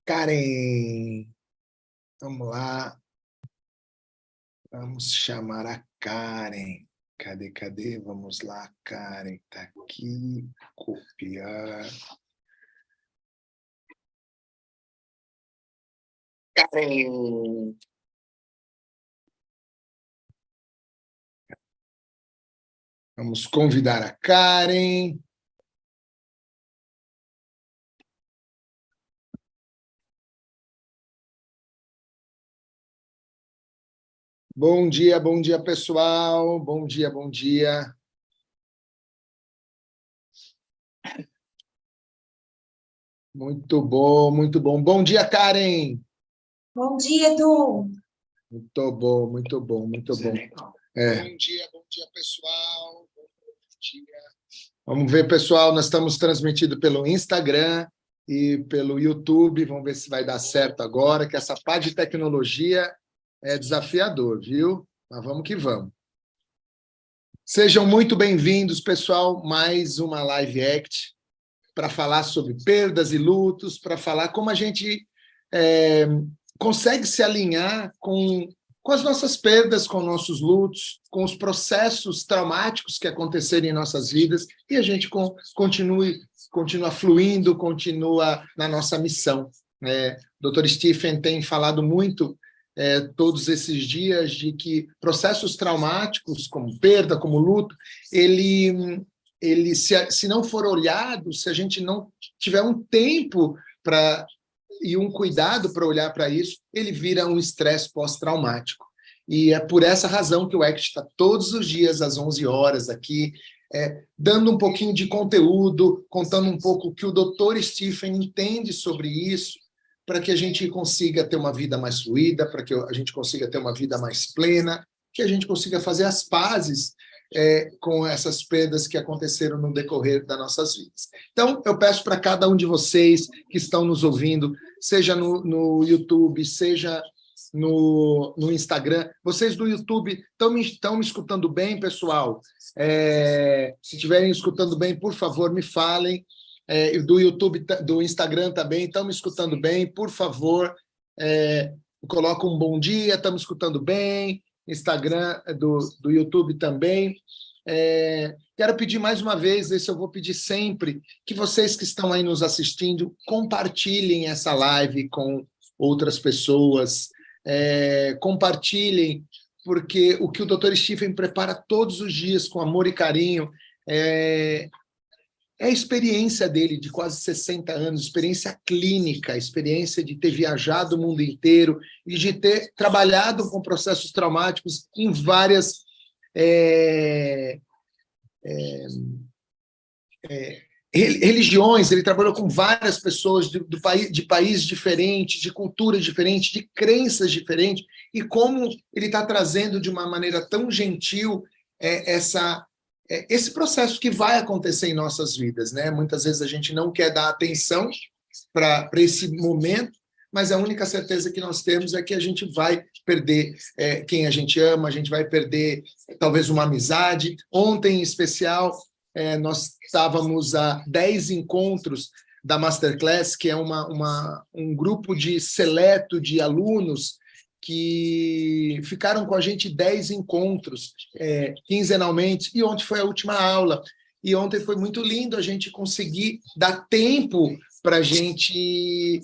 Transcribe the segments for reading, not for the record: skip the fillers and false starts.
Karen, vamos lá. Vamos chamar a Karen. Cadê? Vamos lá, Karen. Está aqui. Copiar. Karen. Vamos convidar a Karen. Bom dia, pessoal. Bom dia. Muito bom. Bom dia, Karen. Bom dia, Edu. Muito bom. Bom dia, pessoal. Bom dia. Vamos ver, pessoal, nós estamos transmitindo pelo Instagram e pelo YouTube. Vamos ver se vai dar certo agora, que essa parte de tecnologia é desafiador, viu? Mas vamos que vamos. Sejam muito bem-vindos, pessoal, mais uma Live Act para falar sobre perdas e lutos, para falar como a gente consegue se alinhar com as nossas perdas, com nossos lutos, com os processos traumáticos que aconteceram em nossas vidas, e a gente continua fluindo, continua na nossa missão. Dr. Stephen tem falado muito todos esses dias de que processos traumáticos, como perda, como luto, ele se não for olhado, se a gente não tiver um tempo e um cuidado para olhar para isso, ele vira um estresse pós-traumático. E é por essa razão que o ACT está todos os dias às 11 horas aqui, dando um pouquinho de conteúdo, contando um pouco o que o Dr. Stephen entende sobre isso, para que a gente consiga ter uma vida mais fluida, para que a gente consiga ter uma vida mais plena, que a gente consiga fazer as pazes com essas perdas que aconteceram no decorrer das nossas vidas. Então, eu peço para cada um de vocês que estão nos ouvindo, seja no YouTube, seja no Instagram. Vocês do YouTube estão me escutando bem, pessoal? Se estiverem escutando bem, por favor, me falem. Do YouTube, do Instagram também, estão me escutando bem? Por favor, coloca um bom dia, estamos escutando bem. Instagram, do YouTube também. Quero pedir mais uma vez, esse eu vou pedir sempre, que vocês que estão aí nos assistindo, compartilhem essa live com outras pessoas, compartilhem, porque o que o Dr. Stephen prepara todos os dias com amor e carinho é a experiência dele de quase 60 anos, experiência clínica, experiência de ter viajado o mundo inteiro e de ter trabalhado com processos traumáticos em várias religiões. Ele trabalhou com várias pessoas de países diferentes, de culturas diferentes, de crenças diferentes, e como ele está trazendo de uma maneira tão gentil esse processo que vai acontecer em nossas vidas, né? Muitas vezes a gente não quer dar atenção para esse momento, mas a única certeza que nós temos é que a gente vai perder quem a gente ama, a gente vai perder talvez uma amizade. Ontem, em especial, nós estávamos a 10 encontros da Masterclass, que é um grupo seleto de alunos que ficaram com a gente 10 encontros, quinzenalmente, e ontem foi a última aula. E ontem foi muito lindo a gente conseguir dar tempo para a gente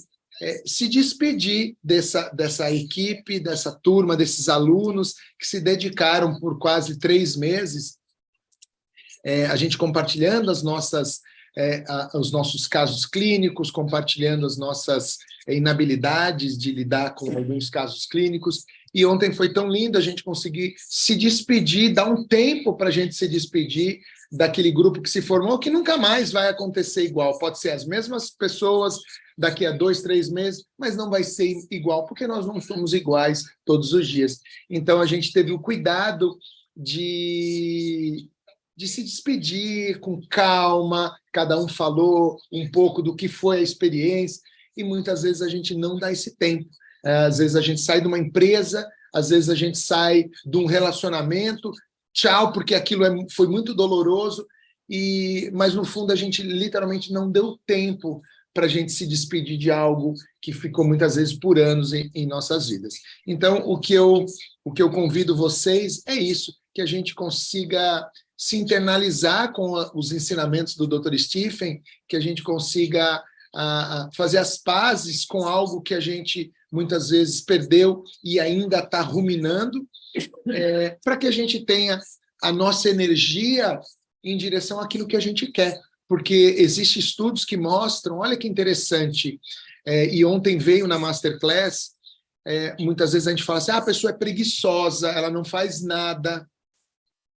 se despedir dessa equipe, dessa turma, desses alunos que se dedicaram por quase 3 meses, a gente compartilhando os nossos casos clínicos, compartilhando as nossas inabilidades de lidar com alguns casos clínicos. E ontem foi tão lindo a gente conseguir se despedir, dar um tempo para a gente se despedir daquele grupo que se formou, que nunca mais vai acontecer igual. Pode ser as mesmas pessoas daqui a 2, 3 meses, mas não vai ser igual, porque nós não somos iguais todos os dias. Então, a gente teve o cuidado de se despedir com calma, cada um falou um pouco do que foi a experiência, e muitas vezes a gente não dá esse tempo. Às vezes a gente sai de uma empresa, às vezes a gente sai de um relacionamento, tchau, porque aquilo foi muito doloroso, mas no fundo a gente literalmente não deu tempo para a gente se despedir de algo que ficou muitas vezes por anos em nossas vidas. Então, o que eu convido vocês é isso, que a gente consiga se internalizar com os ensinamentos do Dr. Stephen, que a gente consiga fazer as pazes com algo que a gente muitas vezes perdeu e ainda está ruminando, para que a gente tenha a nossa energia em direção àquilo que a gente quer. Porque existem estudos que mostram, olha que interessante, e ontem veio na Masterclass, muitas vezes a gente fala assim, a pessoa é preguiçosa, ela não faz nada.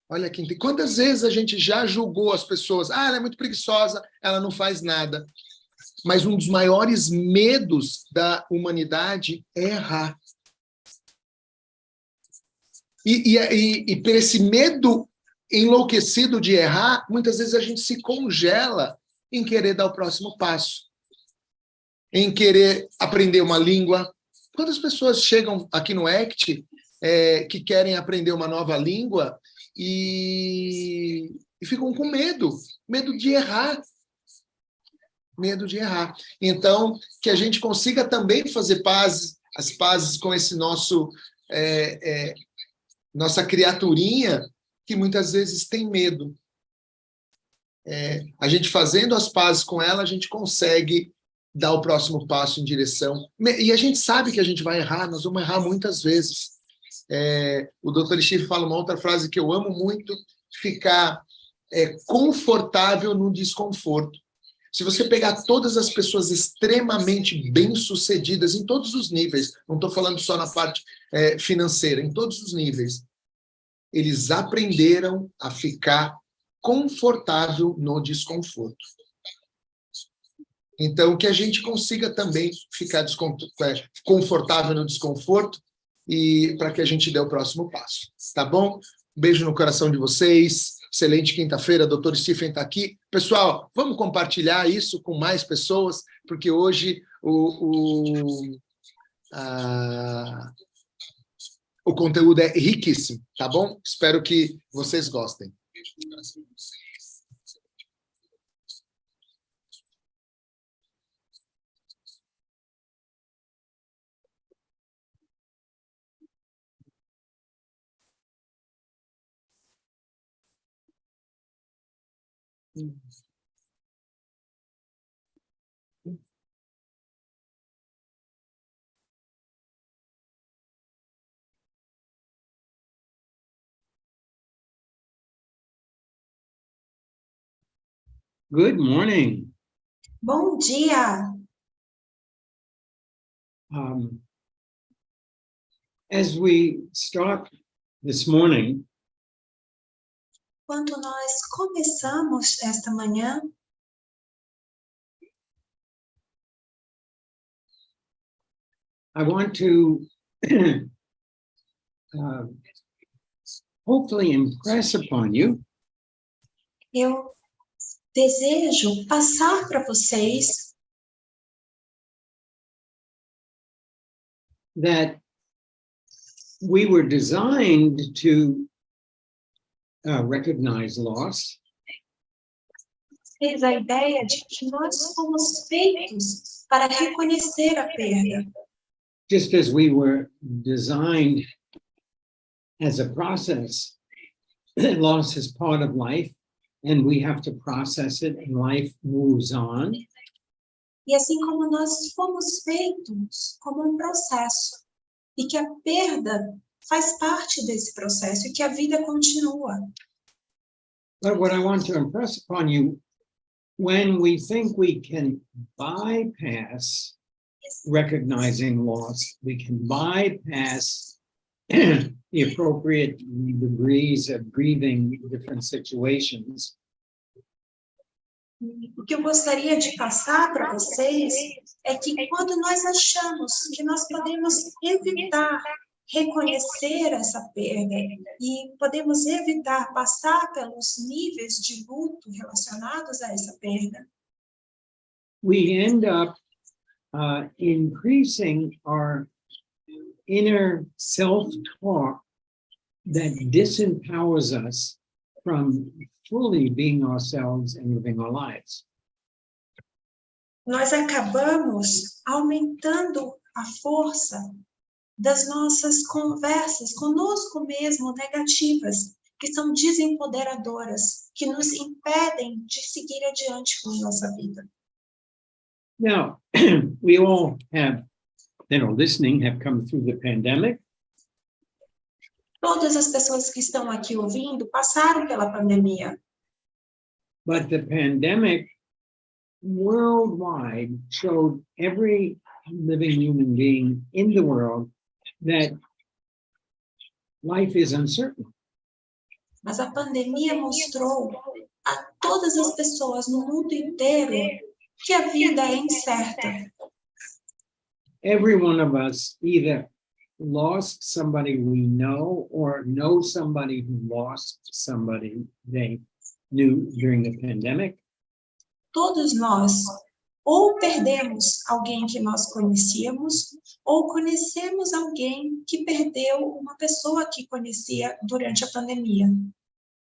Olha aqui, quantas vezes a gente já julgou as pessoas, ela é muito preguiçosa, ela não faz nada. Mas um dos maiores medos da humanidade é errar. E por esse medo enlouquecido de errar, muitas vezes a gente se congela em querer dar o próximo passo, em querer aprender uma língua. Quantas pessoas chegam aqui no ACT que querem aprender uma nova língua e ficam com medo de errar. Medo de errar. Então, que a gente consiga também fazer as pazes com esse nossa criaturinha que muitas vezes tem medo. A gente fazendo as pazes com ela, a gente consegue dar o próximo passo em direção. E a gente sabe que a gente vai errar, nós vamos errar muitas vezes. O Dr. Steve fala uma outra frase que eu amo muito, ficar confortável no desconforto. Se você pegar todas as pessoas extremamente bem-sucedidas em todos os níveis, não estou falando só na parte financeira, em todos os níveis, eles aprenderam a ficar confortável no desconforto. Então, que a gente consiga também ficar confortável no desconforto e para que a gente dê o próximo passo. Tá bom? Beijo no coração de vocês. Excelente quinta-feira, Dr. Stephen está aqui. Pessoal, vamos compartilhar isso com mais pessoas, porque hoje o conteúdo é riquíssimo, tá bom? Espero que vocês gostem. Good morning. Bom dia. As we start this morning, Quando nós começamos esta manhã, I want to hopefully impress upon you eu desejo passar para vocês that we were designed to recognize loss, a ideia de que nós fomos feitos para reconhecer a perda. just as we were designed as a process. Loss is part of life, and we have to process it, and life moves on. E assim como nós fomos feitos como processo, e que a perda faz parte desse processo, e que a vida continua. But what I want to impress upon you, when we think we can bypass recognizing loss, we can bypass the appropriate degrees of grieving different situations. O que eu gostaria de passar para vocês é que quando nós achamos que nós podemos evitar reconhecer essa perda e podemos evitar passar pelos níveis de luto relacionados a essa perda, we end up increasing our inner self-talk that disempowers us from fully being ourselves and living our lives. nós acabamos aumentando a força das nossas conversas conosco mesmo negativas, que são desempoderadoras, que nos impedem de seguir adiante com a nossa vida. Now, we all have, listening, have come through the pandemic. Todas as pessoas que estão aqui ouvindo passaram pela pandemia. But the pandemic worldwide showed every living human being in the world that life is uncertain. Mas a pandemia mostrou a todas as pessoas no mundo inteiro que a vida é incerta. Every one of us either lost somebody we know or know somebody who lost somebody they knew during the pandemic. Todos nós ou perdemos alguém que nós conhecíamos, ou conhecemos alguém que perdeu uma pessoa que conhecia durante a pandemia.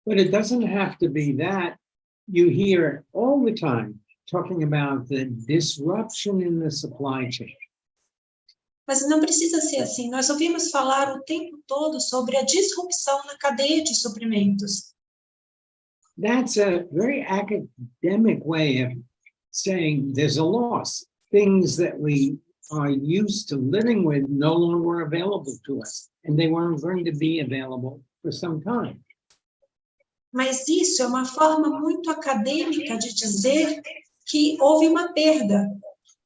But it doesn't have to be that. You hear all the time talking about the disruption in the supply chain. Mas não precisa ser assim. Nós ouvimos falar o tempo todo sobre a disrupção na cadeia de suprimentos. That's a very academic way of saying there's a loss. Things that we are used to living with no longer available to us, and they weren't going to be available for some time. Mas isso é uma forma muito acadêmica de dizer que houve uma perda,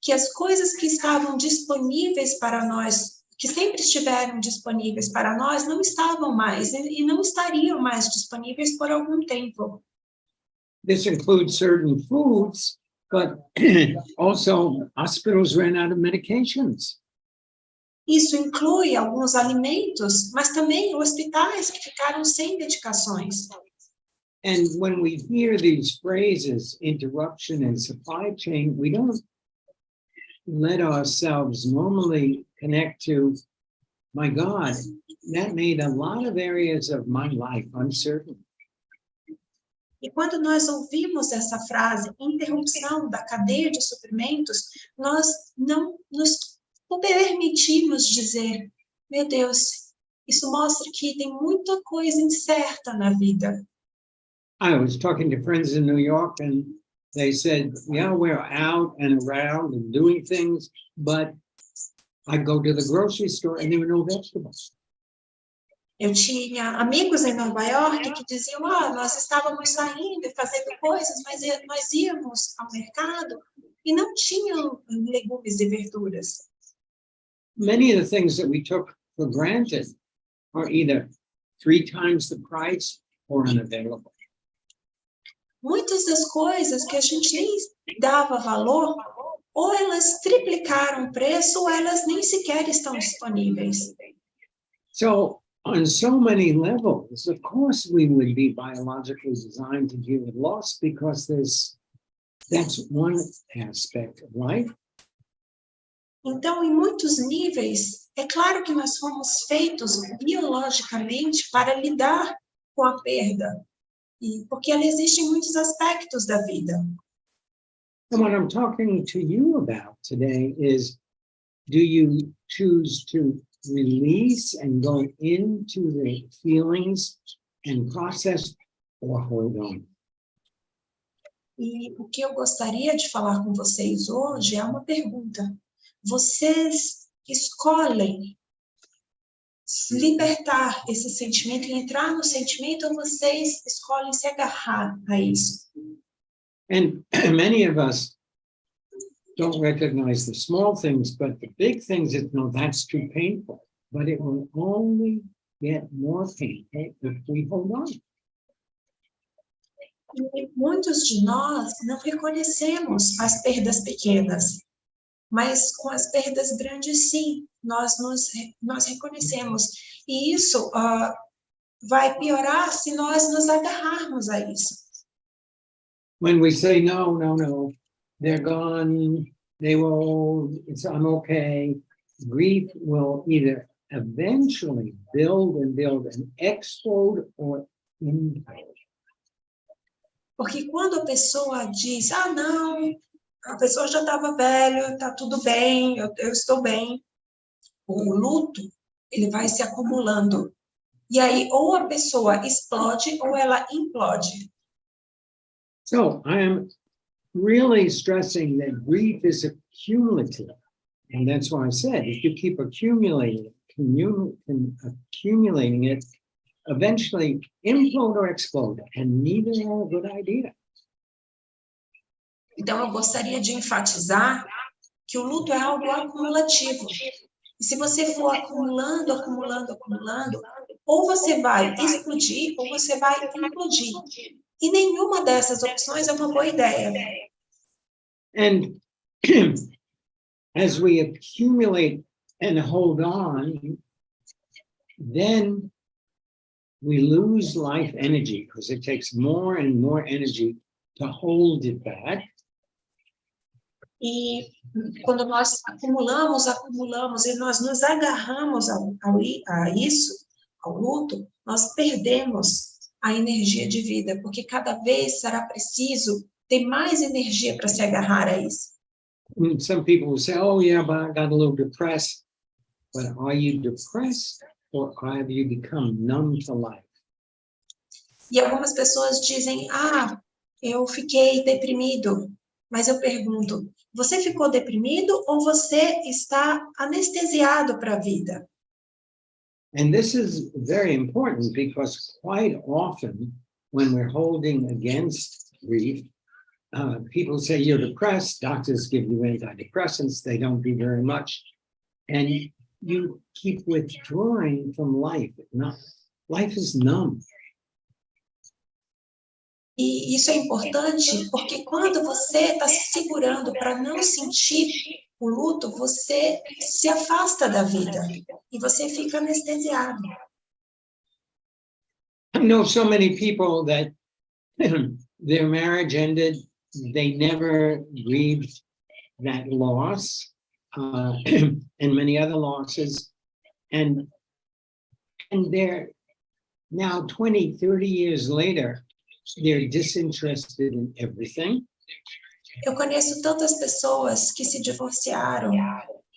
que as coisas que estavam disponíveis para nós, que sempre estiveram disponíveis para nós, não estavam mais e não estariam mais disponíveis por algum tempo. This includes certain foods, but also hospitals ran out of medications. Isso inclui alguns alimentos, mas também hospitais que ficaram sem medicações. And when we hear these phrases, interruption and supply chain, we don't let ourselves normally connect to, my God, that made a lot of areas of my life uncertain. E quando nós ouvimos essa frase, interrupção da cadeia de suprimentos, nós não nos permitimos dizer, meu Deus, isso mostra que tem muita coisa incerta na vida. I was talking to friends in New York and they said, yeah, we're out and around and doing things, but I go to the grocery store and there were no vegetables. Eu tinha amigos em Nova York que diziam, nós estávamos saindo e fazendo coisas, mas nós íamos ao mercado e não tinham legumes e verduras. Many of the things that we took for granted are either 3 times the price or unavailable. Muitas das coisas que a gente nem dava valor, ou elas triplicaram o preço, ou elas nem sequer estão disponíveis. So, on so many levels, of course, we would be biologically designed to deal with loss because that's one aspect of life. Então, em muitos níveis, é claro que nós fomos feitos biologicamente para lidar com a perda, porque ela existe em muitos aspectos da vida. And what I'm talking to you about today is, do you choose to release and go into the feelings and process or hold on? E o que eu gostaria de falar com vocês hoje é uma pergunta. Vocês escolhem libertar esse sentimento e entrar no sentimento, ou vocês escolhem se agarrar a isso? And many of us don't recognize the small things, but the big things, that's too painful. But it will only get more painful if we hold on. E muitos de nós não reconhecemos as perdas pequenas, mas com as perdas grandes, sim, nós reconhecemos. E isso vai piorar se nós nos agarrarmos a isso. When we say, no, they're gone, I'm okay, grief will either eventually build and explode or implode. Porque quando a pessoa diz, não, A pessoa já estava velha, está tudo bem, eu estou bem. O luto, ele vai se acumulando. E aí, ou a pessoa explode, ou ela implode. So I am really stressing that grief is accumulative. And that's why I said, if you keep accumulating it, eventually implode or explode, and neither are a good idea. Então, eu gostaria de enfatizar que o luto é algo acumulativo. E se você for acumulando, ou você vai explodir, ou você vai implodir. E nenhuma dessas opções é uma boa ideia. And as we accumulate and hold on, then we lose life energy because it takes more and more energy to hold it back. E quando nós acumulamos e nós nos agarramos a isso, ao luto, nós perdemos a energia de vida, porque cada vez será preciso ter mais energia para se agarrar a isso. Some people will say, oh yeah, but I got a little depressed. But are you depressed or have you become numb to life? E algumas pessoas dizem, eu fiquei deprimido. Mas eu pergunto, você ficou deprimido ou você está anestesiado para a vida? And this is very important because quite often when we're holding against grief, people say you're depressed, doctors give you antidepressants, they don't do very much. And you keep withdrawing from life. Life is numb. E isso é importante porque quando você está se segurando para não sentir o luto, você se afasta da vida e você fica anestesiado. I know so many people that their marriage ended, they never grieved that loss, and many other losses, and they're now 20, 30 years later, they're disinterested in everything. Eu conheço tantas pessoas que se divorciaram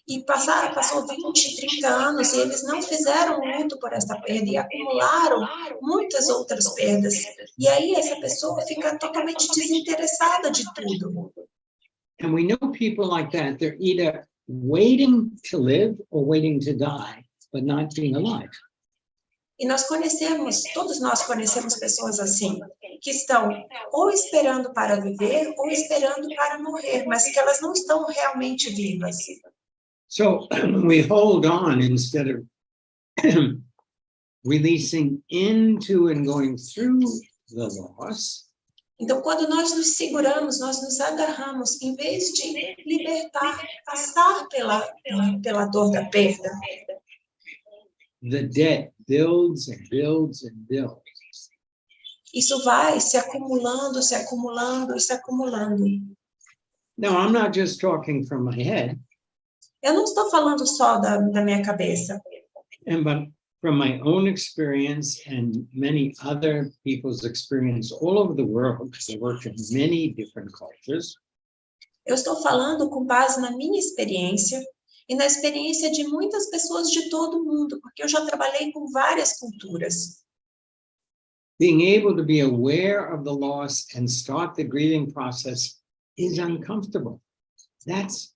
e passou 20, 30 anos e eles não fizeram luto por essa perda e acumularam muitas outras perdas. E aí essa pessoa fica totalmente desinteressada de tudo. And we know people like that, they're either waiting to live or waiting to die, but not being alive. E todos nós conhecemos pessoas assim, que estão ou esperando para viver ou esperando para morrer, mas que elas não estão realmente vivas. So we hold on instead of releasing into and going through the loss. Então, quando nós nos seguramos, nós nos agarramos, em vez de libertar, passar pela dor da perda. The debt builds and builds and builds. Isso vai se acumulando. Now, I'm not just talking from my head. Eu não estou falando só da minha cabeça. But from my own experience and many other people's experience all over the world, because I work in many different cultures. Eu estou falando com base na minha experiência e na experiência de muitas pessoas de todo o mundo, porque eu já trabalhei com várias culturas. Being able to be aware of the loss and start the grieving process is uncomfortable. That's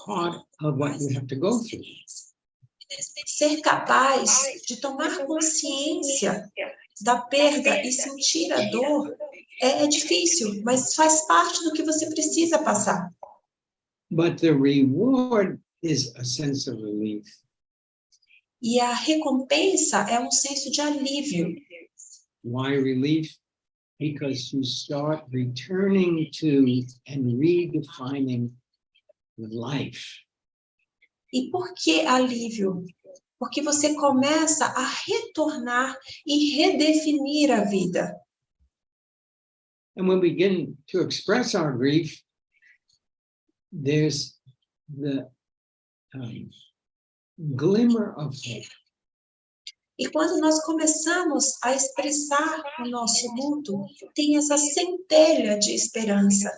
part of what you have to go through. Ser capaz de tomar consciência da perda e sentir a dor é difícil, mas faz parte do que você precisa passar. But the reward is a sense of relief. E a recompensa é um senso de alívio. Why relief? Because you start returning to and redefining life. E por que alívio? Porque você começa a retornar e redefinir a vida. And when we begin to express our grief, there's the glimmer of hope. E quando nós começamos a expressar o nosso luto, tem essa centelha de esperança.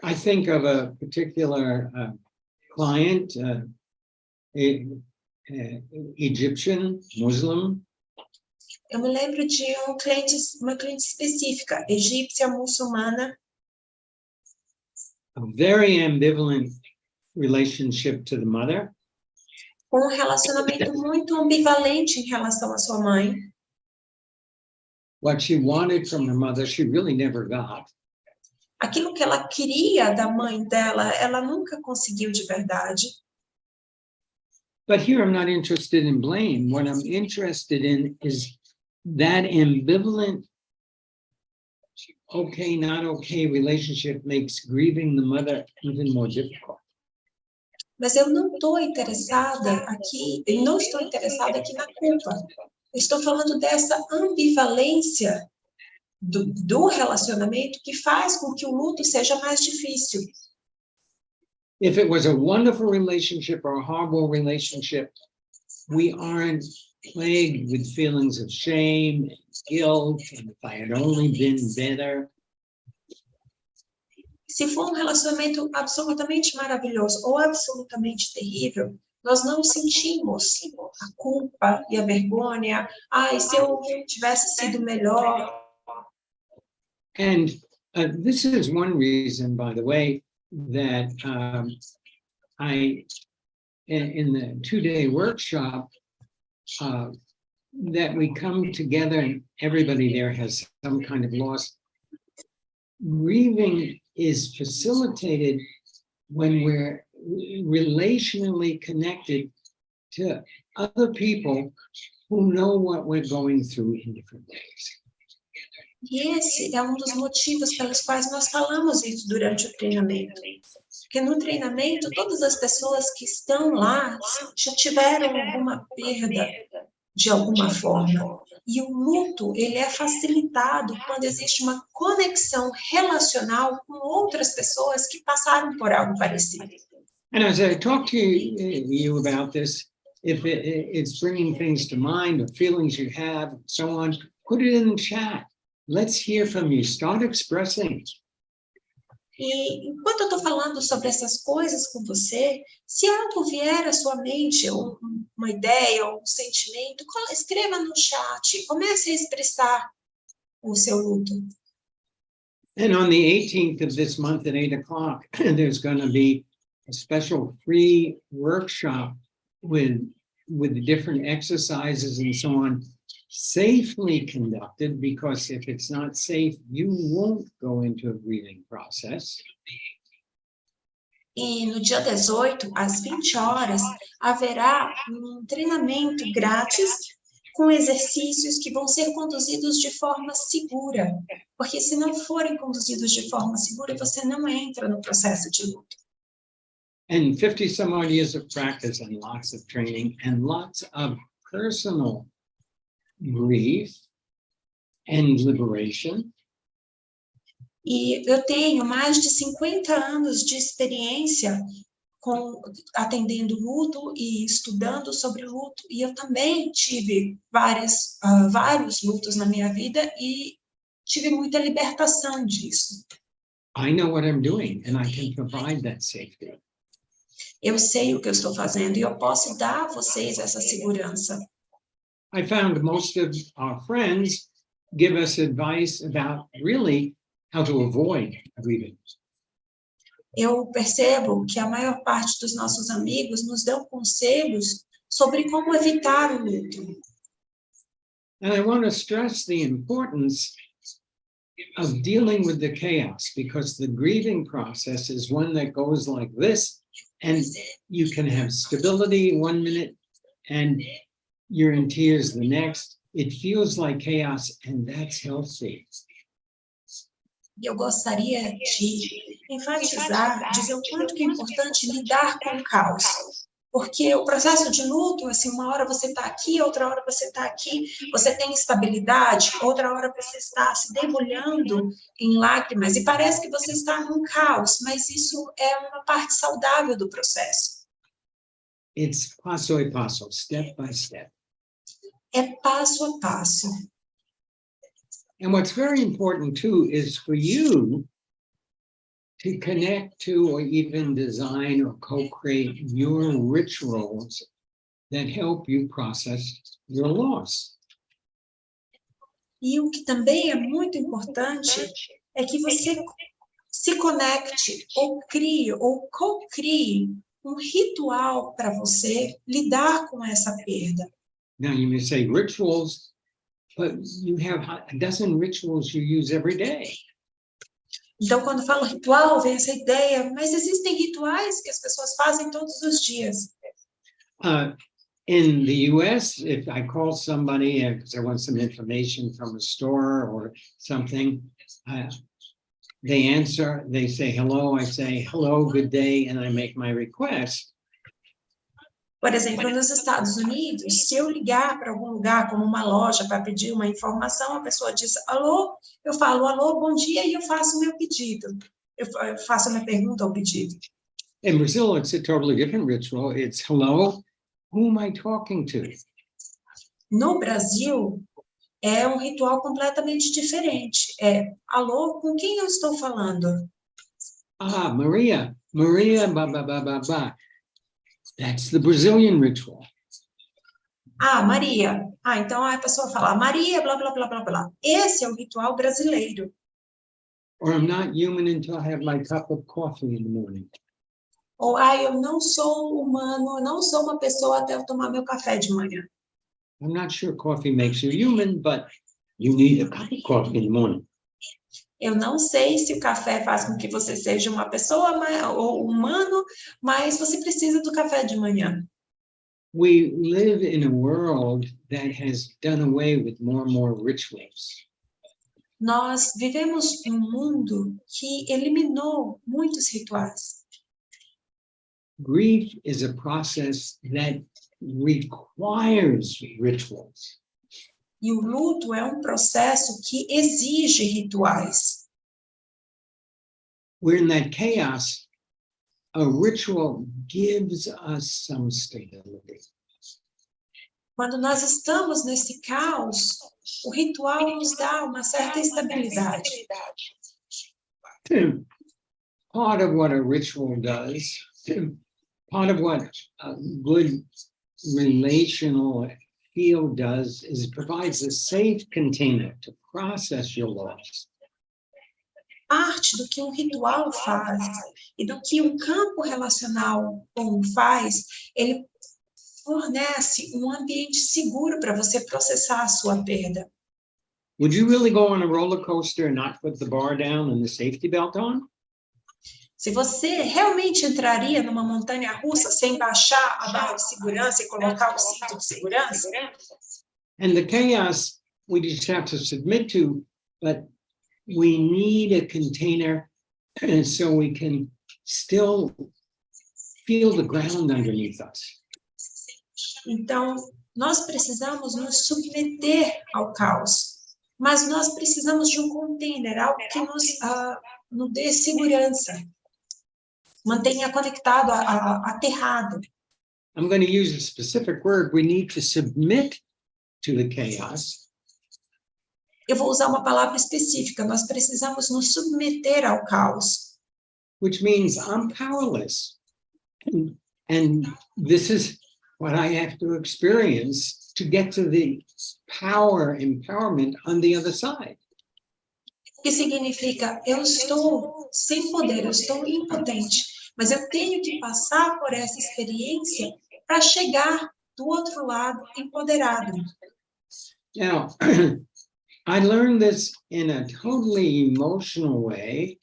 I think of a particular client, Egyptian, Muslim, Eu me lembro de uma cliente específica, egípcia, muçulmana, a very ambivalent relationship to the mother. com um relacionamento muito ambivalente em relação à sua mãe. What she wanted from her mother, she really never got. Aquilo que ela queria da mãe dela, ela nunca conseguiu de verdade. But here I'm not interested in blame. What I'm interested in is that ambivalent, okay, not okay relationship makes grieving the mother even more difficult. Mas eu não estou interessada aqui, eu não estou interessada aqui na culpa. Eu estou falando dessa ambivalência do relacionamento que faz com que o luto seja mais difícil. If it was a wonderful relationship or a horrible relationship, we aren't plagued with feelings of shame and guilt, and if I had only been better. Se for um relacionamento absolutamente maravilhoso ou absolutamente terrível, nós não sentimos a culpa e a vergonha. Ai, se eu tivesse sido melhor. And this is one reason, by the way, that I, in the 2-day workshop, that we come together and everybody there has some kind of loss. Grieving is facilitated when we're relationally connected to other people who know what we're going through in different ways. E esse é um dos motivos pelos quais nós falamos isso durante o treinamento. Porque no treinamento, todas as pessoas que estão lá já tiveram alguma perda de alguma forma. E o luto, ele é facilitado quando existe uma conexão relacional com outras pessoas que passaram por algo parecido. And as I talk to you about this, if it's bringing things to mind or feelings you have and so on, put it in the chat. Let's hear from you. Start expressing. E enquanto eu estou falando sobre essas coisas com você, se algo vier à sua mente, uma ideia ou um sentimento, escreva no chat, comece a expressar o seu luto. And on the 18th of this month at 8 o'clock, there's going to be a special free workshop with different exercises and so on, safely conducted, because if it's not safe, you won't go into a grieving process. E no dia 18, às 20 horas, haverá um treinamento grátis com exercícios que vão ser conduzidos de forma segura. Porque se não forem conduzidos de forma segura, você não entra no processo de luto. And 50 some odd years of practice and lots of training and lots of personal grief and liberation. E eu tenho mais de 50 anos de experiência atendendo luto e estudando sobre luto, e eu também tive vários lutos na minha vida e tive muita libertação disso. I know what I'm doing and I can provide that safety. Eu sei o que eu estou fazendo e eu posso dar a vocês essa segurança. I found most of our friends give us advice about really how to avoid grieving. Eu percebo que a maior parte dos nossos amigos nos dão conselhos sobre como evitar o luto. And I want to stress the importance of dealing with the chaos, because the grieving process is one that goes like this, and you can have stability 1 minute and you're in tears the next. It feels like chaos, and that's healthy. Eu gostaria de enfatizar, dizer o quanto que é importante lidar com o caos. Porque o processo de luto, assim, uma hora você está aqui, outra hora você está aqui, você tem estabilidade, outra hora você está se debulhando em lágrimas, e parece que você está num caos, mas isso é uma parte saudável do processo. It's passo a passo, step by step. É passo a passo. And what's very important too is for you to connect to or even design or co-create your rituals that help you process your loss. E o que também é muito importante é que você se conecte ou crie ou co-crie um ritual para você lidar com essa perda. Now you may say rituals, but you have a dozen rituals you use every day. Então, quando falo ritual, vem essa ideia, mas existem rituais que as pessoas fazem todos os dias. In the US, if I call somebody because I want some information from a store or something, they answer, they say hello, I say hello, good day, and I make my request. Por exemplo, nos Estados Unidos, se eu ligar para algum lugar, como uma loja, para pedir uma informação, a pessoa diz alô, eu falo alô, bom dia, e eu faço o meu pedido. Eu faço a minha pergunta ao pedido. In Brazil, it's a totally different ritual. It's hello, who am I talking to? No Brasil, é um ritual completamente diferente. É alô, com quem eu estou falando? Ah, Maria, ba, ba, ba, ba, ba. That's the Brazilian ritual. Ah, Maria. Ah, então a pessoa fala Maria, blá, blá, blá, blá, blá. Esse é o ritual brasileiro. Or I'm not human until I have my cup of coffee in the morning. Ou, eu não sou humano, eu não sou uma pessoa até eu tomar meu café de manhã. I'm not sure coffee makes you human, but you need a cup of coffee in the morning. Eu não sei se o café faz com que você seja uma pessoa ou humano, mas você precisa do café de manhã. We live in a world that has done away with more and more rituals. Nós vivemos um mundo que eliminou muitos rituais. Grief is a process that requires rituals. E o luto é um processo que exige rituais. We're in that chaos. A ritual gives us some stability. Quando nós estamos nesse caos, o ritual nos dá uma certa estabilidade. Part of what a ritual does, part of what a good relational field does is it provides a safe container to process your loss. Parte do que um ritual faz e do que um campo relacional bom faz, ele fornece um ambiente seguro para você processar a sua perda. Would you really go on a roller coaster and not put the bar down and the safety belt on? Se você realmente entraria numa montanha-russa sem baixar a barra de segurança e colocar o cinto de segurança? And the chaos we just have to submit to, but we need a container so we can still feel the ground underneath us. Então, nós precisamos nos submeter ao caos, mas nós precisamos de um container, algo que nos dê segurança, mantenha conectado, aterrado. I'm going to use a specific word. We need to submit to the chaos. Eu vou usar uma palavra específica, nós precisamos nos submeter ao caos. Which means I'm powerless. And this is what I have to experience to get to the empowerment on the other side. O que significa, eu estou sem poder, eu estou impotente, mas eu tenho que passar por essa experiência para chegar do outro lado empoderado. Now, I learned this in a totally emotional way.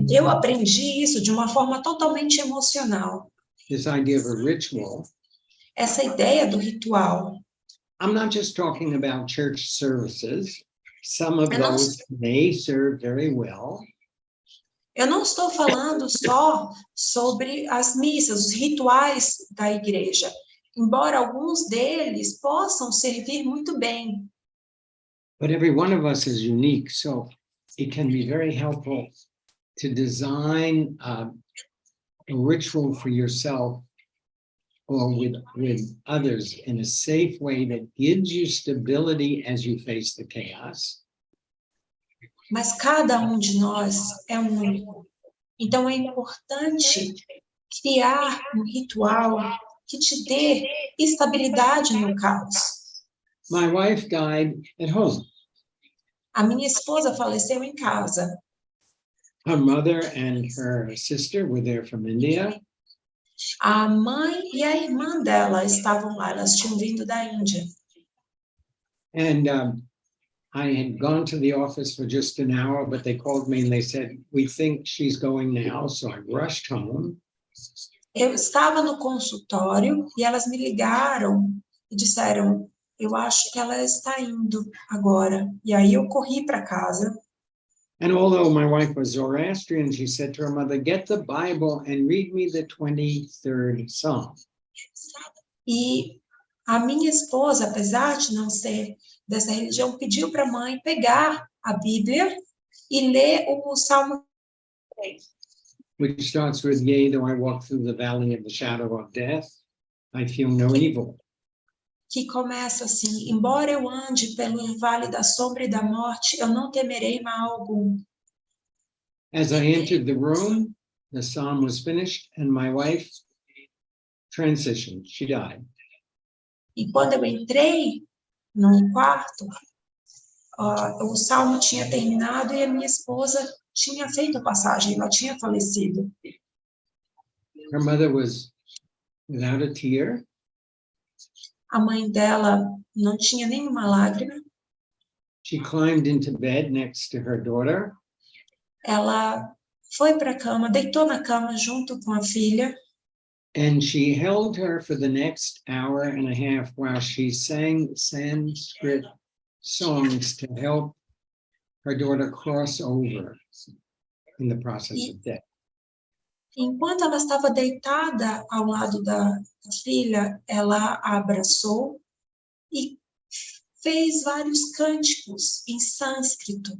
Eu aprendi isso de uma forma totalmente emocional. This idea of a ritual. Essa ideia do ritual. I'm not just talking about church services. Some of those may serve very well. Eu não estou falando só sobre as missas, os rituais da igreja, embora alguns deles possam servir muito bem. But every one of us is unique, so it can be very helpful to design a ritual for yourself or with others in a safe way that gives you stability as you face the chaos. Mas cada um de nós é único. Então, é importante criar um ritual que te dê estabilidade no caos. My wife died at home. A minha esposa faleceu em casa. Her mother and her sister were there from India. A mãe e a irmã dela estavam lá, elas tinham vindo da Índia. And I had gone to the office for just an hour, but they called me and they said, we think she's going now. So I rushed home. Eu estava no consultório e elas me ligaram e disseram, eu acho que ela está indo agora. E aí eu corri para casa. And although my wife was Zoroastrian, she said to her mother, get the Bible and read me the 23rd Psalm. E a minha esposa, apesar de não ser dessa religião, pediu para a mãe pegar a Bíblia e ler o Salmo 3. Which starts with, yea, though I walk through the valley of the shadow of death, I feel no evil. Que começa assim, embora eu ande pelo vale da sombra e da morte, eu não temerei mal algum. As I entered the room, the psalm was finished and my wife transitioned. She died. E quando eu entrei no quarto, o salmo tinha terminado e a minha esposa tinha feito a passagem, ela tinha falecido. Her mother was without a tear. A mãe dela não tinha nenhuma lágrima. She climbed into bed next to her daughter. Ela foi para a cama, deitou na cama junto com a filha. And she held her for the next hour and a half while she sang Sanskrit songs to help her daughter cross over in the process of death. Enquanto ela estava deitada ao lado da filha, ela a abraçou e fez vários cânticos em sânscrito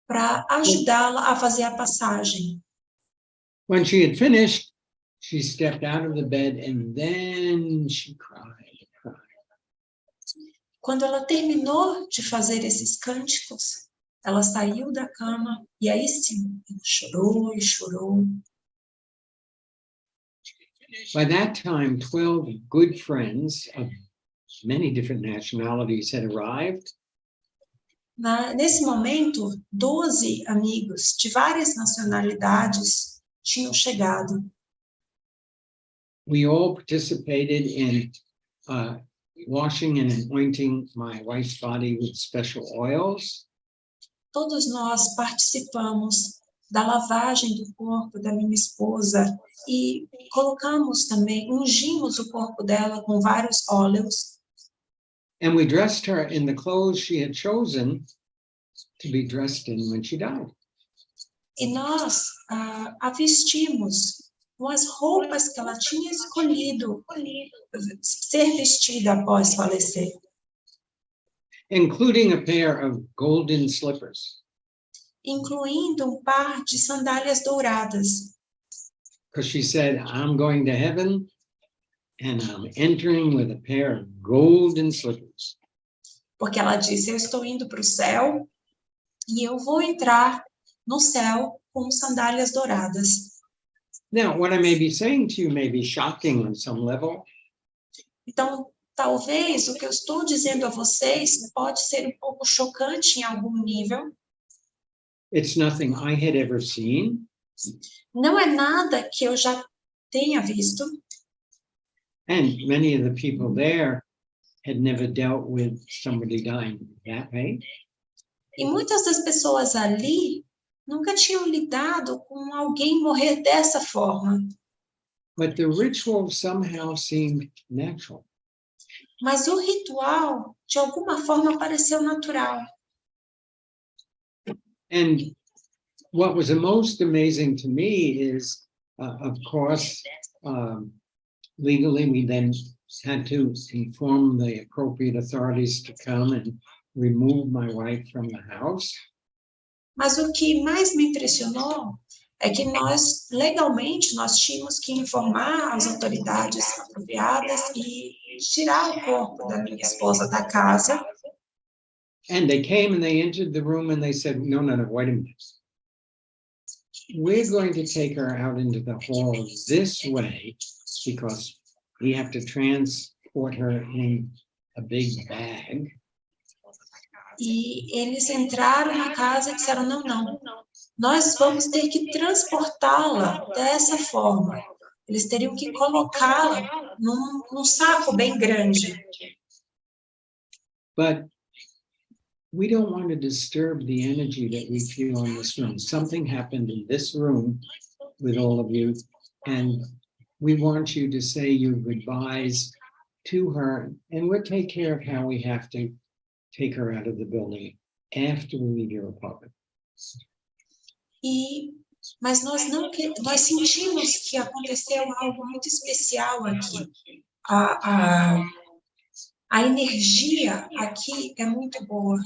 para ajudá-la a fazer a passagem. When she had finished, she stepped out of the bed and then she cried. Quando ela terminou de fazer esses cânticos, ela saiu da cama e aí sim, ela chorou e chorou. By that time, 12 good friends of many different nationalities had arrived. Nesse momento, 12 amigos de várias nacionalidades tinham chegado. We all participated in washing and anointing my wife's body with special oils. Todos nós participamos da lavagem do corpo da minha esposa e colocamos também, ungimos o corpo dela com vários óleos. And we dressed her in the clothes she had chosen to be dressed in when she died. E nós a vestimos com as roupas que ela tinha escolhido ser vestida após falecer. Including a pair of golden slippers. Incluindo par de sandálias douradas. Because she said, I'm going to heaven and I'm entering with a pair of golden slippers. Porque ela disse, eu estou indo para o céu e eu vou entrar no céu com sandálias douradas. Now, what I may be saying to you may be shocking on some level. Então, talvez o que eu estou dizendo a vocês pode ser um pouco chocante em algum nível. It's nothing I had ever seen. Não é nada que eu já tenha visto. And many of the people there had never dealt with somebody dying that way. E muitas das pessoas ali nunca tinham lidado com alguém morrer dessa forma. But the ritual somehow seemed natural. Mas o ritual, de alguma forma, pareceu natural. And what was the most amazing to me is, of course, legally, we then had to inform the appropriate authorities to come and remove my wife from the house. Mas o que mais me impressionou é que nós, legalmente, nós tínhamos que informar as autoridades apropriadas e tirar o corpo da minha esposa da casa. And they came and they entered the room and they said, no, wait a minute. we're going to take her out into the hall this way because we have to transport her in a big bag. E eles entraram na casa e disseram, não, não, nós vamos ter que transportá-la dessa forma. Eles teriam que colocá-la num saco bem grande. But we don't want to disturb the energy that we feel in this room. Something happened in this room with all of you, and we want you to say your goodbyes to her, and we'll take care of how we have to take her out of the building after we leave your apartment. Mas nós sentimos que aconteceu algo muito especial aqui. A energia aqui é muito boa.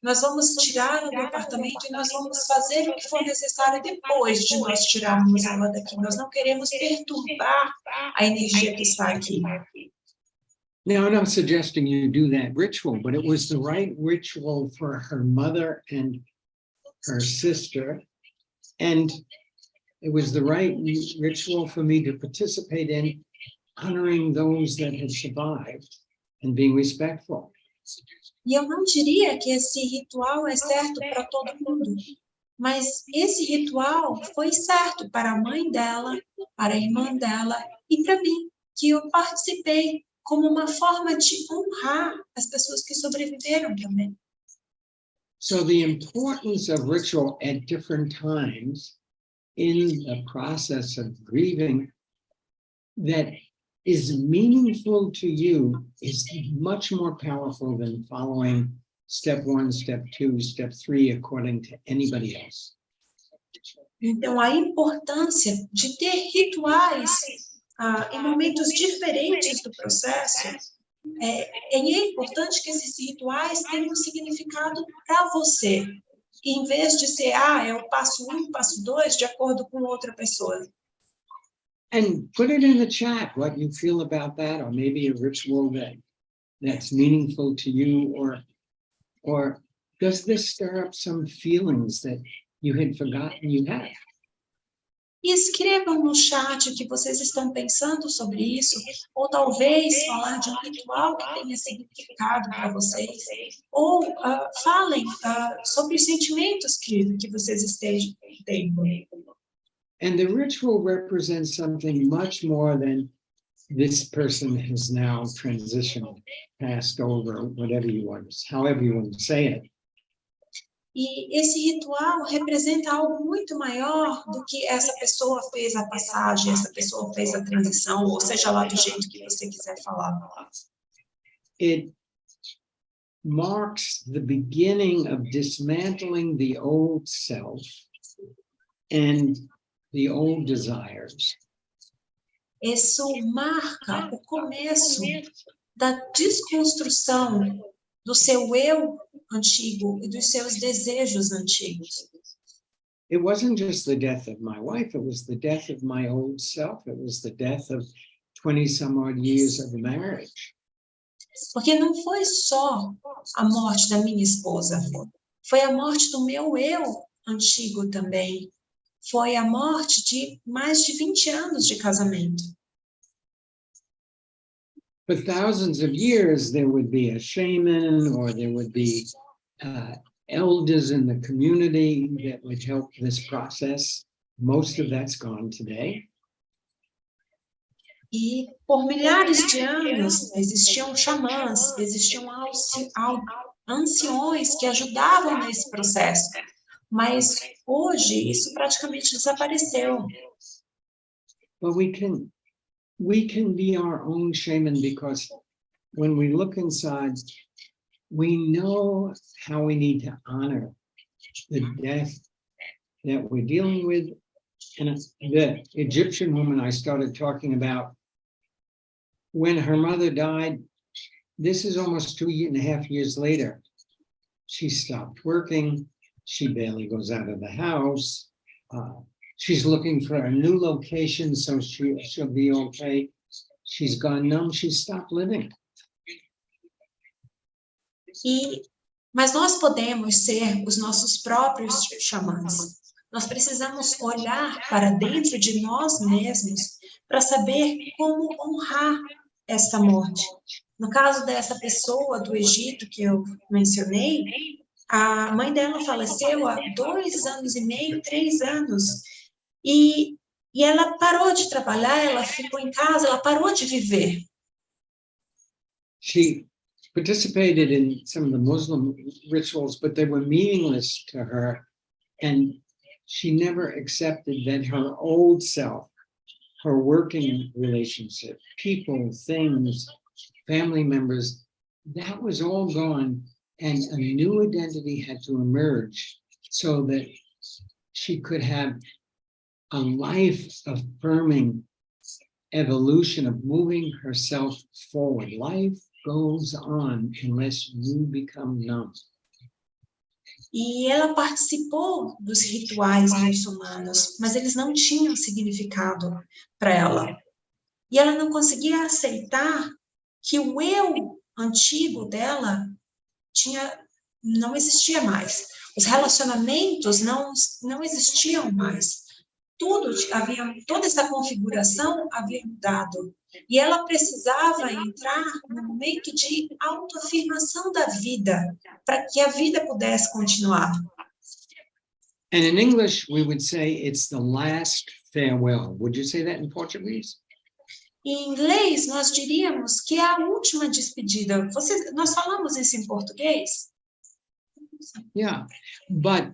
Nós vamos tirá-la do apartamento e nós vamos fazer o que for necessário depois de nós tirarmos ela daqui. Nós não queremos perturbar a energia que está aqui. Now, I'm not suggesting you do that ritual, but it was the right ritual for her mother and her sister, and it was the right ritual for me to participate in, honoring those that had survived and being respectful. E eu não diria que esse ritual é certo para todo mundo, mas esse ritual foi certo para a mãe dela, para a irmã dela e para mim, que eu participei como uma forma de honrar as pessoas que sobreviveram também. So the importance of ritual at different times in the process of grieving that is meaningful to you is much more powerful than following step 1, step 2, step 3 according to anybody else. Então, a importância de ter rituais em momentos diferentes do processo, é importante que esses rituais tenham um significado para você, em vez de ser, é o passo 1, passo 2, de acordo com outra pessoa. And put it in the chat what you feel about that, or maybe a ritual that's meaningful to you, or does this stir up some feelings that you had forgotten you had? E escrevam no chat o que vocês estão pensando sobre isso, ou talvez falar de um ritual que tenha significado para vocês, ou falem sobre os sentimentos que vocês estejam tendo. And the ritual represents something much more than this person has now transitioned, passed over, however you want to say it. E esse ritual representa algo muito maior do que essa pessoa fez a passagem, essa pessoa fez a transição, ou seja lá do jeito que você quiser falar. It marks the beginning of dismantling the old self and the old desires. Isso marca o começo da desconstrução do seu eu antigo e dos seus desejos antigos. It wasn't just the death of my wife, it was the death of my old self, it was the death of 20 some odd years of marriage. Porque não foi só a morte da minha esposa, foi a morte do meu eu antigo também. Foi a morte de mais de 20 anos de casamento. For thousands of years, there would be a shaman or there would be elders in the community that would help this process. Most of that's gone today. E por milhares de anos existiam xamãs, existiam anciões que ajudavam nesse processo. Mas hoje isso praticamente desapareceu. But we can be our own shaman because when we look inside, we know how we need to honor the death that we're dealing with. And the Egyptian woman I started talking about, when her mother died, this is almost 2.5 years later, she stopped working. She barely goes out of the house. She's looking for a new location so she'll be okay. She's gone numb. She's stopped living. Mas nós podemos ser os nossos próprios xamãs. Nós precisamos olhar para dentro de nós mesmos para saber como honrar esta morte. No caso dessa pessoa do Egito que eu mencionei, a mãe dela faleceu há 2 anos e meio, 3 anos, e ela parou de trabalhar, ela ficou em casa, ela parou de viver. She participated in some of the Muslim rituals, but they were meaningless to her. And she never accepted that her old self, her working relationship, people, things, family members, that was all gone. And a new identity had to emerge so that she could have a life-affirming evolution of moving herself forward. Life goes on unless you become numb. E ela participou dos rituais muçulmanos, mas eles não tinham significado para ela. E ela não conseguia aceitar que o eu antigo dela não existia mais. Os relacionamentos não existiam mais. Toda essa configuração havia mudado. E ela precisava entrar no momento de autoafirmação da vida, para que a vida pudesse continuar. And in English, we would say it's the last farewell. Would you say that in Portuguese? Em inglês, nós diríamos que é a última despedida. Nós falamos isso em português? Yeah, but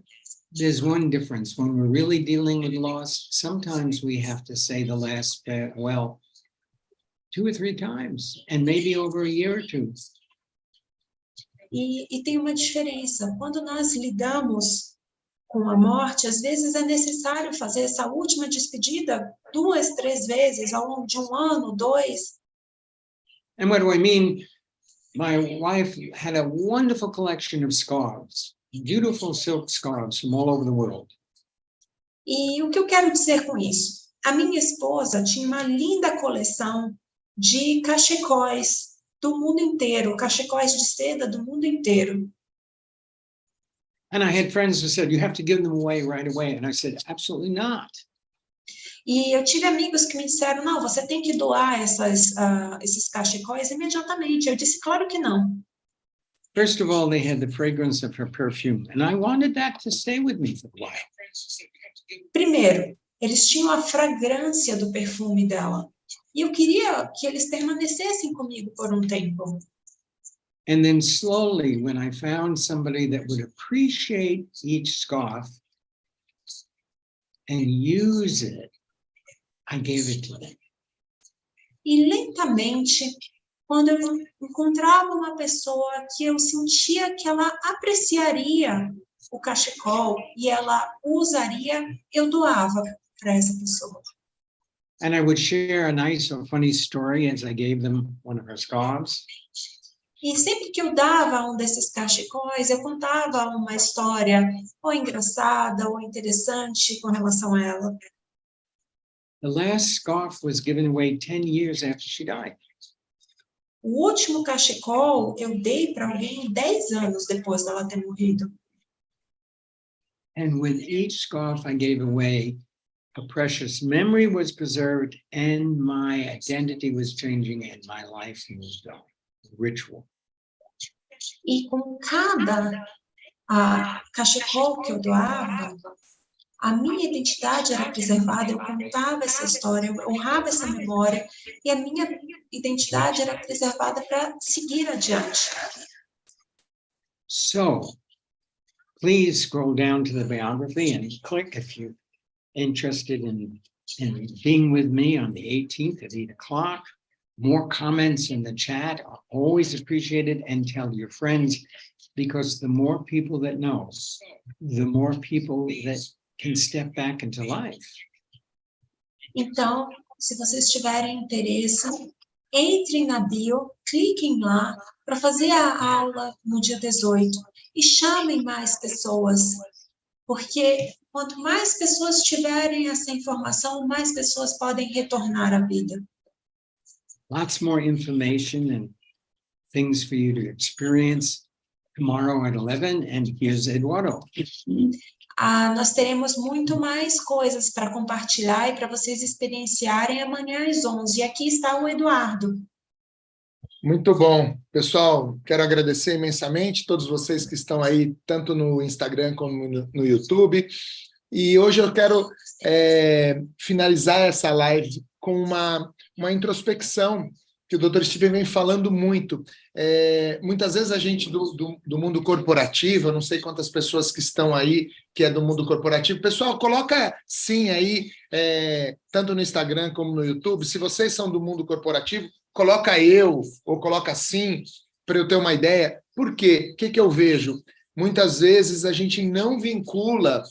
there's one difference. When we're really dealing with loss, sometimes we have to say the last farewell 2 or 3 times, and maybe over a year or 2. E tem uma diferença. Quando nós lidamos com a morte, às vezes é necessário fazer essa última despedida 2, 3 vezes, ao longo de 1 ano, 2. And what do I mean? My wife had a wonderful collection of scarves, beautiful silk scarves from all over the world. E o que eu quero dizer com isso? A minha esposa tinha uma linda coleção de cachecóis do mundo inteiro, cachecóis de seda do mundo inteiro. And I had friends who said, you have to give them away right away. And I said, absolutely not. E eu tive amigos que me disseram, não, você tem que doar esses cachecóis imediatamente. Eu disse, claro que não. First of all, they had the fragrance of her perfume. And I wanted that to stay with me for a while. Primeiro, eles tinham a fragrância do perfume dela. E eu queria que eles permanecessem comigo por um tempo. And then slowly, when I found somebody that would appreciate each scarf and use it, I gave it to them. E lentamente, quando eu encontrava uma pessoa que eu sentia que ela apreciaria o cachecol e ela usaria, eu doava para essa pessoa. And I would share a nice or funny story as I gave them one of her scarves. E sempre que eu dava um desses cachecóis, eu contava uma história ou engraçada ou interessante com relação a ela. The last scarf was given away 10 years after she died. O último cachecol eu dei para alguém 10 anos depois dela ter morrido. And with each scarf I gave away, a precious memory was preserved and my identity was changing and my life moved on. Ritual. E com cada cachecol que eu doava, a minha identidade era preservada, eu contava essa história, eu honrava essa memória, e a minha identidade era preservada para seguir adiante. So, please scroll down to the biography and click if you're interested in being with me on the 18th at 8 o'clock. More comments in the chat are always appreciated, and tell your friends, because the more people that know, the more people that can step back into life. Então, se vocês tiverem interesse, entrem na bio, cliquem lá para fazer a aula no dia 18 e chamem mais pessoas, porque quanto mais pessoas tiverem essa informação, mais pessoas podem retornar à vida. Lots more information and things for you to experience tomorrow at 11. And here's Eduardo. nós teremos muito mais coisas para compartilhar e para vocês experienciarem amanhã às 11. E aqui está o Eduardo. Muito bom. Pessoal, quero agradecer imensamente todos vocês que estão aí, tanto no Instagram como no YouTube. E hoje eu quero finalizar essa live com uma introspecção que o Dr. Steven vem falando muito. Muitas vezes a gente do mundo corporativo, eu não sei quantas pessoas que estão aí que é do mundo corporativo. Pessoal, coloca sim aí, tanto no Instagram como no YouTube. Se vocês são do mundo corporativo, coloca eu, ou coloca sim, para eu ter uma ideia. Por quê? O que eu vejo? Muitas vezes a gente não vincula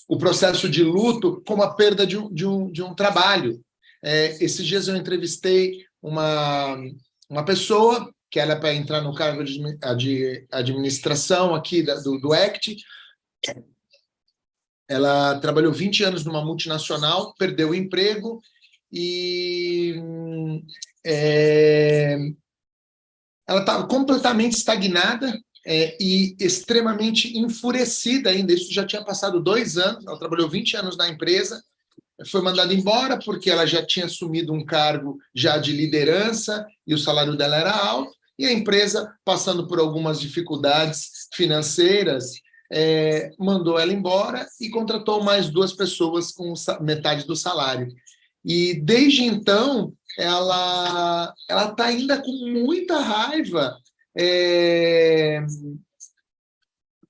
o processo de luto com a perda de um trabalho. Esses dias eu entrevistei uma pessoa que era para entrar no cargo de administração aqui do ACT. Ela trabalhou 20 anos numa multinacional, perdeu o emprego e ela estava completamente estagnada e extremamente enfurecida ainda. Isso já tinha passado 2 anos, ela trabalhou 20 anos na empresa, foi mandada embora porque ela já tinha assumido um cargo já de liderança e o salário dela era alto, e a empresa, passando por algumas dificuldades financeiras, mandou ela embora e contratou mais 2 pessoas com metade do salário. E desde então, ela está ainda com muita raiva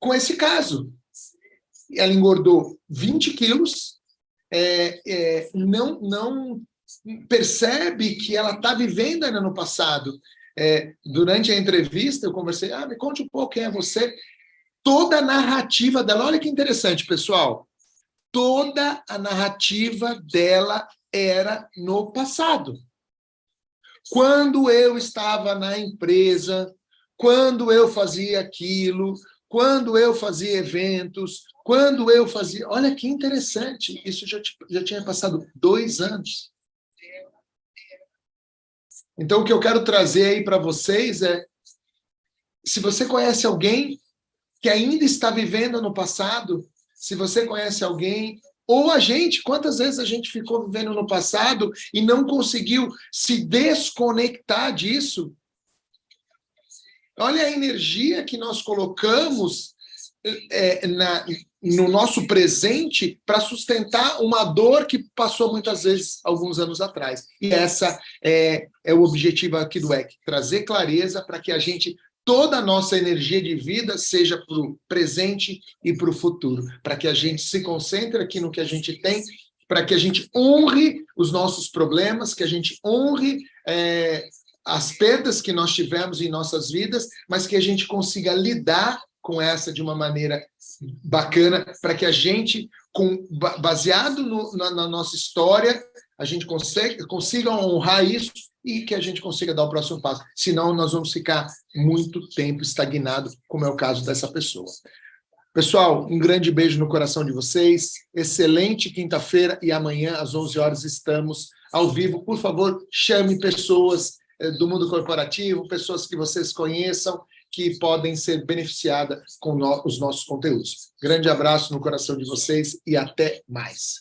com esse caso. Ela engordou 20 quilos, não percebe que ela está vivendo ainda no passado. Durante a entrevista, eu conversei, me conte um pouco quem é você. Toda a narrativa dela, olha que interessante, pessoal, toda a narrativa dela era no passado. Quando eu estava na empresa, quando eu fazia aquilo, quando eu fazia eventos, quando eu fazia... Olha que interessante, isso já tinha passado 2 anos. Então, o que eu quero trazer aí para vocês se você conhece alguém que ainda está vivendo no passado, se você conhece alguém, ou a gente, quantas vezes a gente ficou vivendo no passado e não conseguiu se desconectar disso? Olha a energia que nós colocamos no nosso presente para sustentar uma dor que passou muitas vezes alguns anos atrás. E essa é o objetivo aqui do EC, trazer clareza para que a gente, toda a nossa energia de vida seja para o presente e para o futuro, para que a gente se concentre aqui no que a gente tem, para que a gente honre os nossos problemas, que a gente honre as perdas que nós tivemos em nossas vidas, mas que a gente consiga lidar com essa de uma maneira bacana, para que a gente, baseado na nossa história, a gente consiga honrar isso e que a gente consiga dar o próximo passo. Senão, nós vamos ficar muito tempo estagnado, como é o caso dessa pessoa. Pessoal, um grande beijo no coração de vocês. Excelente quinta-feira e amanhã, às 11 horas, estamos ao vivo. Por favor, chame pessoas do mundo corporativo, pessoas que vocês conheçam, que podem ser beneficiadas com os nossos conteúdos. Grande abraço no coração de vocês e até mais.